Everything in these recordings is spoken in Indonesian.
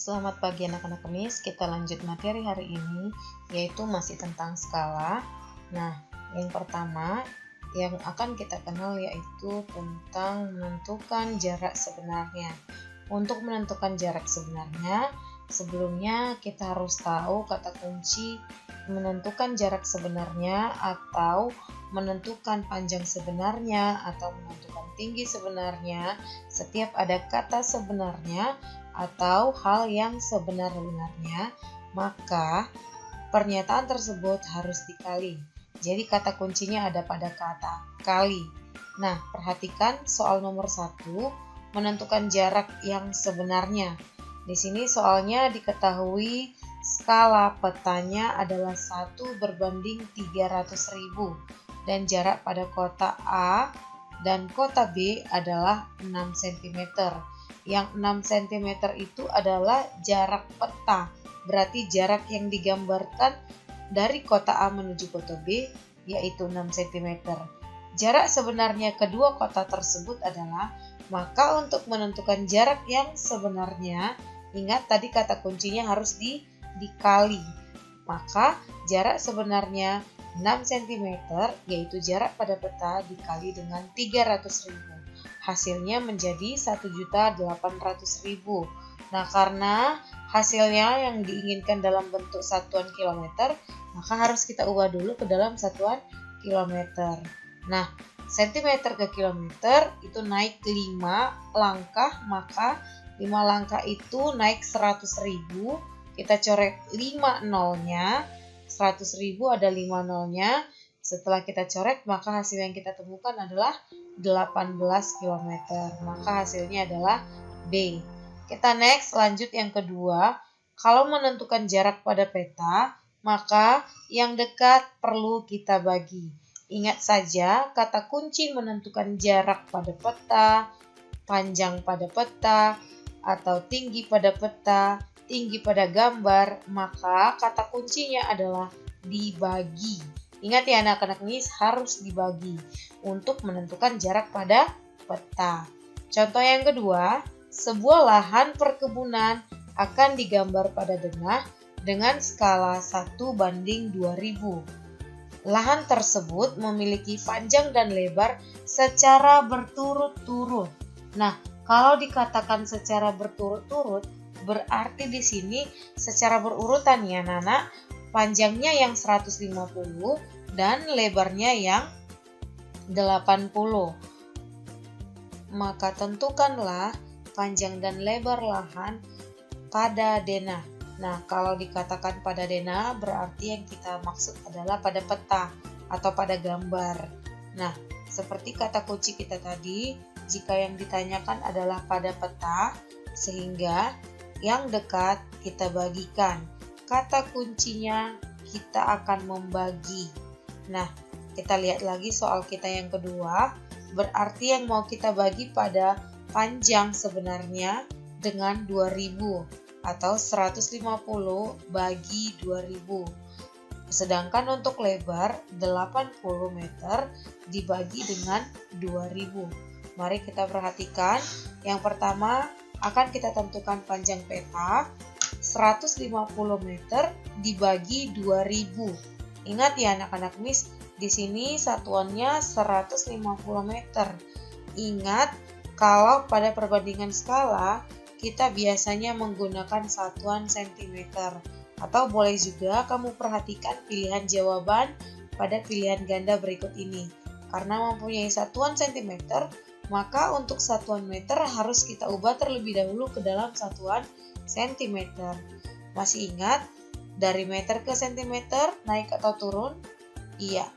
Selamat pagi anak-anak Kemis, kita lanjut materi hari ini yaitu masih tentang skala. Nah, yang pertama yang akan kita kenal yaitu tentang menentukan jarak sebenarnya. Untuk menentukan jarak sebenarnya, sebelumnya kita harus tahu kata kunci menentukan jarak sebenarnya atau menentukan panjang sebenarnya atau menentukan tinggi sebenarnya. Setiap ada kata sebenarnya atau hal yang sebenar-benarnya, maka pernyataan tersebut harus dikali. Jadi kata kuncinya ada pada kata kali. Nah, perhatikan soal nomor 1, menentukan jarak yang sebenarnya. Di sini soalnya diketahui skala petanya adalah 1/300.000 dan jarak pada kota A dan kota B adalah 6 cm. Yang 6 cm itu adalah jarak peta, berarti jarak yang digambarkan dari kota A menuju kota B yaitu 6 cm. Jarak sebenarnya kedua kota tersebut adalah, maka untuk menentukan jarak yang sebenarnya, ingat tadi kata kuncinya harus dikali. Maka jarak sebenarnya 6 cm yaitu jarak pada peta dikali dengan 300.000. Hasilnya menjadi 1.800.000. Nah, karena hasilnya yang diinginkan dalam bentuk satuan kilometer, maka harus kita ubah dulu ke dalam satuan kilometer. Nah, centimeter ke kilometer itu naik 5 langkah, maka 5 langkah itu naik 100.000. Kita coret 5 nolnya, 100.000 ada 5 nolnya. Setelah kita coret, maka hasil yang kita temukan adalah 18 km. Maka hasilnya adalah B. Kita next, lanjut yang kedua. Kalau menentukan jarak pada peta, maka yang dekat perlu kita bagi. Ingat saja, kata kunci menentukan jarak pada peta, panjang pada peta, atau tinggi pada peta, tinggi pada gambar, maka kata kuncinya adalah dibagi. Ingat ya anak-anak Mis, harus dibagi untuk menentukan jarak pada peta. Contoh yang kedua, sebuah lahan perkebunan akan digambar pada denah dengan skala 1/2000. Lahan tersebut memiliki panjang dan lebar secara berturut-turut. Nah, kalau dikatakan secara berturut-turut, berarti di sini secara berurutan ya Nana. Panjangnya yang 150 dan lebarnya yang 80. Maka tentukanlah panjang dan lebar lahan pada denah. Nah, kalau dikatakan pada denah berarti yang kita maksud adalah pada peta atau pada gambar. Nah, seperti kata kunci kita tadi, jika yang ditanyakan adalah pada peta, sehingga yang dekat kita bagikan. Kata kuncinya kita akan membagi. Nah, kita lihat lagi soal kita yang kedua. Berarti yang mau kita bagi pada panjang sebenarnya dengan 2000 atau 150 bagi 2000. Sedangkan untuk lebar 80 meter dibagi dengan 2000. Mari kita perhatikan. Yang pertama akan kita tentukan panjang peta 150 meter dibagi 2000. Ingat ya anak-anak Mis, di sini satuannya 150 meter. Ingat, kalau pada perbandingan skala, kita biasanya menggunakan satuan cm. Atau boleh juga kamu perhatikan pilihan jawaban pada pilihan ganda berikut ini. Karena mempunyai satuan cm, maka untuk satuan meter harus kita ubah terlebih dahulu ke dalam satuan sentimeter. Masih ingat dari meter ke sentimeter naik atau turun? Iya,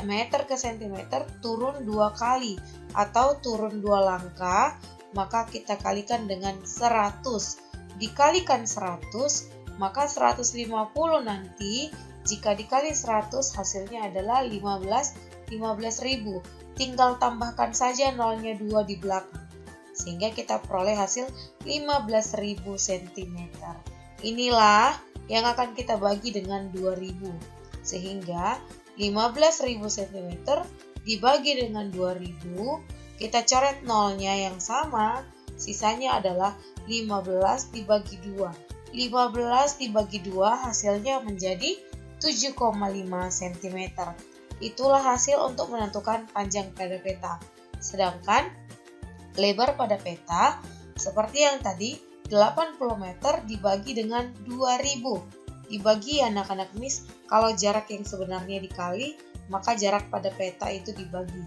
meter ke sentimeter turun 2 kali atau turun 2 langkah, maka kita kalikan dengan 100. Dikalikan 100, maka 150 nanti jika dikali 100 hasilnya adalah 15.000. Tinggal tambahkan saja nolnya 2 di belakang, sehingga kita peroleh hasil 15.000 cm. Inilah yang akan kita bagi dengan 2000. Sehingga 15.000 cm dibagi dengan 2000, kita coret nolnya yang sama, Sisanya adalah 15 dibagi 2. 15 dibagi 2 hasilnya menjadi 7,5 cm. Itulah hasil untuk menentukan panjang pada peta. Sedangkan lebar pada peta seperti yang tadi 80 meter dibagi dengan 2000. Dibagi anak-anak Miss, kalau jarak yang sebenarnya dikali, maka jarak pada peta itu dibagi.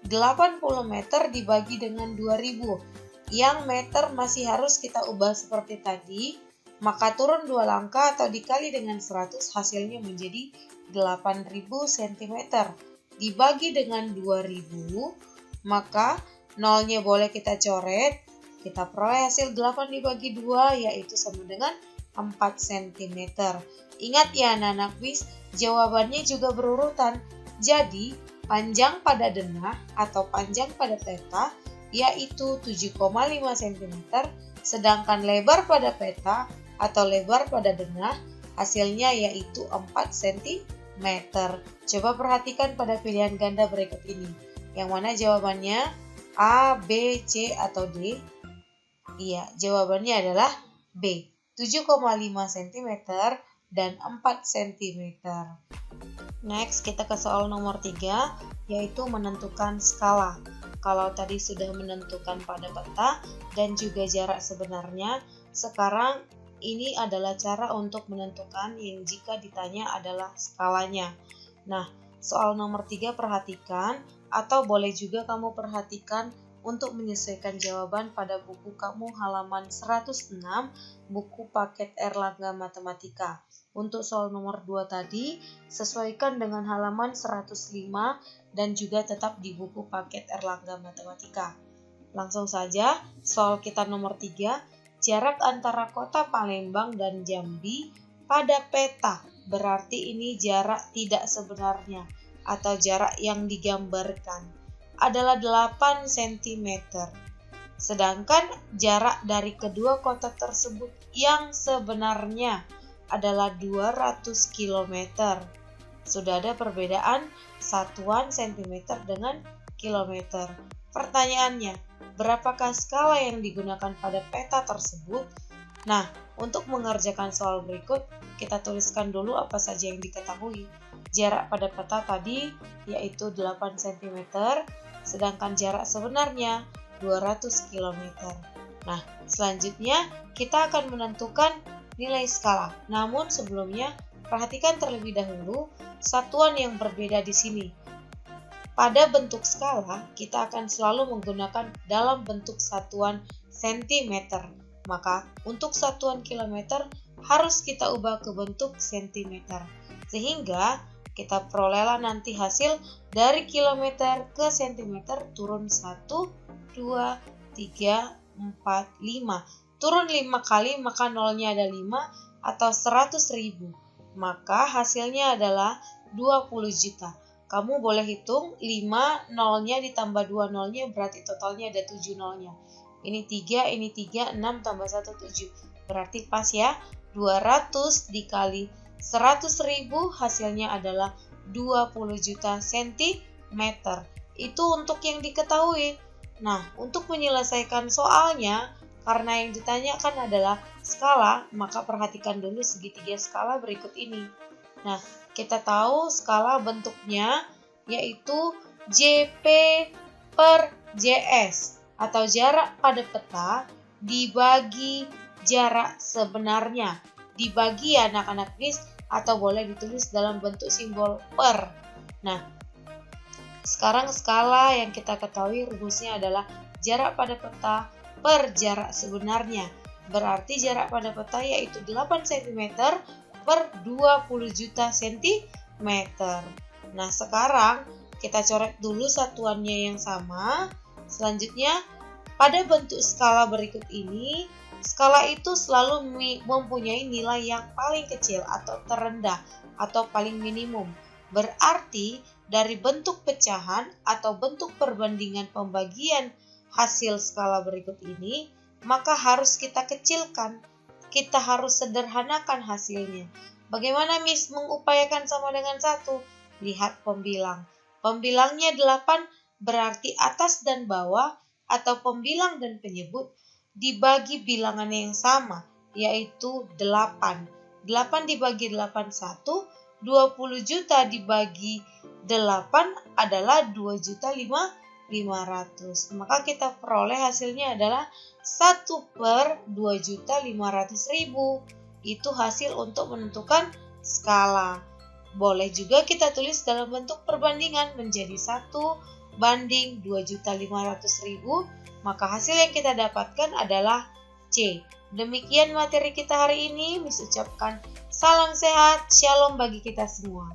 80 meter dibagi dengan 2000. Yang meter masih harus kita ubah seperti tadi, maka turun 2 langkah atau dikali dengan 100 hasilnya menjadi 8000 cm. Dibagi dengan 2000, maka nolnya boleh kita coret. Kita peroleh hasil 8 dibagi 2 yaitu sama dengan 4 cm. Ingat ya anak-anak Miss, jawabannya juga berurutan. Jadi panjang pada denah atau panjang pada peta yaitu 7,5 cm, sedangkan lebar pada peta atau lebar pada denah hasilnya yaitu 4 cm. Coba perhatikan pada pilihan ganda berikut ini. Yang mana jawabannya A, B, C, atau D? Iya, jawabannya adalah B, 7,5 cm dan 4 cm. Next, kita ke soal nomor 3, yaitu menentukan skala. Kalau tadi sudah menentukan pada peta dan juga jarak sebenarnya, sekarang ini adalah cara untuk menentukan yang jika ditanya adalah skalanya. Nah, soal nomor 3 perhatikan, atau boleh juga kamu perhatikan untuk menyesuaikan jawaban pada buku kamu halaman 106, buku paket Erlangga Matematika. Untuk soal nomor 2 tadi, sesuaikan dengan halaman 105 dan juga tetap di buku paket Erlangga Matematika. Langsung saja, soal kita nomor 3, jarak antara kota Palembang dan Jambi pada peta. Berarti ini jarak tidak sebenarnya atau jarak yang digambarkan adalah 8 cm. Sedangkan jarak dari kedua kota tersebut yang sebenarnya adalah 200 km. Sudah ada perbedaan satuan cm dengan kilometer. Pertanyaannya, berapakah skala yang digunakan pada peta tersebut? Nah, untuk mengerjakan soal berikut, kita tuliskan dulu apa saja yang diketahui. Jarak pada peta tadi yaitu 8 cm, sedangkan jarak sebenarnya 200 km. Nah, selanjutnya kita akan menentukan nilai skala. Namun sebelumnya, perhatikan terlebih dahulu satuan yang berbeda di sini. Pada bentuk skala, kita akan selalu menggunakan dalam bentuk satuan cm. Maka, untuk satuan kilometer harus kita ubah ke bentuk cm. Sehingga, kita perolehlah nanti hasil dari kilometer ke cm turun 1, 2, 3, 4, 5. Turun 5 kali maka nolnya ada 5 atau 100.000. Maka hasilnya adalah 20 juta. Kamu boleh hitung 5 nolnya ditambah 2 nolnya berarti totalnya ada 7 nolnya. Ini 3, ini 3, 6 tambah 1, 7. Berarti pas ya, 200 dikali 100.000 hasilnya adalah 20 juta sentimeter. Itu untuk yang diketahui. Nah, untuk menyelesaikan soalnya, karena yang ditanyakan adalah skala, maka perhatikan dulu segitiga skala berikut ini. Nah, kita tahu skala bentuknya yaitu JP per JS atau jarak pada peta dibagi jarak sebenarnya. Dibagi ya anak-anak Miss atau boleh ditulis dalam bentuk simbol per. Nah, sekarang skala yang kita ketahui rumusnya adalah jarak pada peta per jarak sebenarnya. Berarti jarak pada peta yaitu 8 cm per 20 juta cm. Nah, sekarang kita coret dulu satuannya yang sama. Selanjutnya, pada bentuk skala berikut ini, skala itu selalu mempunyai nilai yang paling kecil atau terendah atau paling minimum. Berarti, dari bentuk pecahan atau bentuk perbandingan pembagian hasil skala berikut ini, maka harus kita kecilkan. Kita harus sederhanakan hasilnya. Bagaimana Miss mengupayakan sama dengan 1? Lihat pembilang. Pembilangnya 8 berarti atas dan bawah atau pembilang dan penyebut dibagi bilangan yang sama, yaitu 8. 8 dibagi 8 1, 20 juta dibagi 8 adalah 2.500.000. Maka kita peroleh hasilnya adalah 1/2.500.000. Itu hasil untuk menentukan skala. Boleh juga kita tulis dalam bentuk perbandingan menjadi 1/2.500.000. Maka hasil yang kita dapatkan adalah C. Demikian materi kita hari ini. Miss ucapkan salam sehat, shalom bagi kita semua.